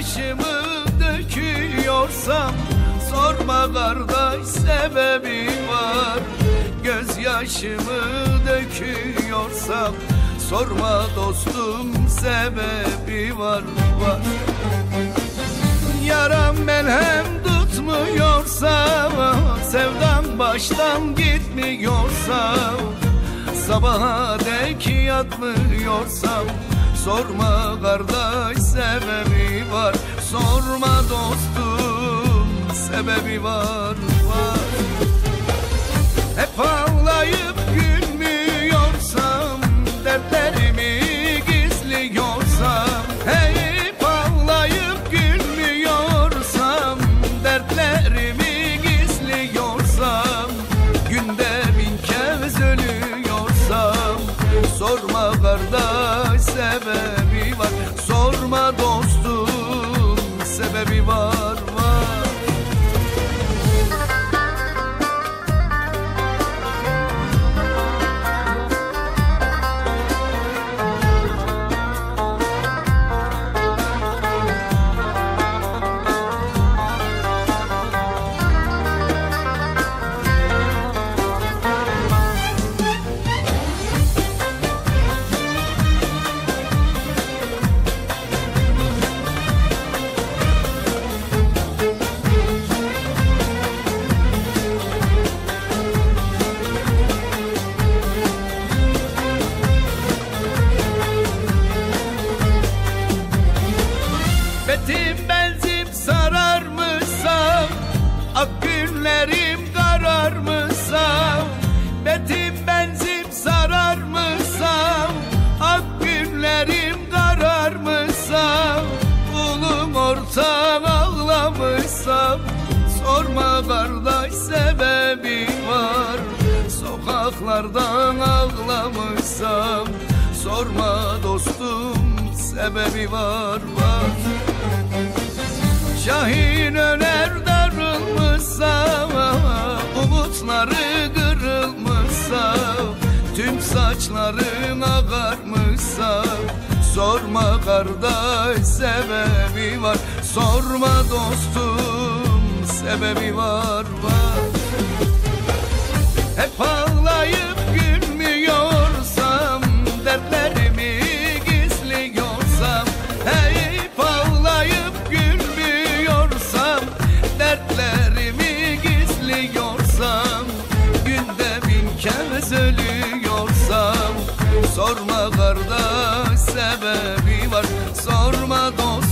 yaşımı döküyorsam sorma kardeş sebebi var. Gözyaşımı döküyorsam sorma dostum sebebi var. Yaram melhem tutmuyorsa, sevdam baştan gitmiyorsa, sabaha dek yatmıyorsam sorma kardeş sebebi var. Sorma dostum sebebi var. Hep ağlayıp gülmüyorsam, dertlerimi gizliyorsam, hep ağlayıp gülmüyorsam, dertlerimi gizliyorsam, günde 1000 kez ölüyorsam sorma kardeş sebebi var. Sorma dostum sebebi var. Betim benzip sararmışsam, ak günlerim kararmışsam, betim benzip sararmışsam, ak günlerim kararmışsam, ulum ortam ağlamışsam sorma kardeş sebebi var. Sokaklardan ağlamışsam sorma dostum sebebi var. Şahin öner darılmışsa, umutları kırılmışsa, tüm saçların ağarmışsa sorma kardeş sebebi var. Sorma dostum sebebi var. Hep ağlayıp gülmüyorsam, dertlerimi gizliyorsam, hep ağlayıp gülmüyorsam, dertlerimi gizliyorsam, günde 1000 kez ölüyorsam sorma kardeş sebebi var. Sorma dost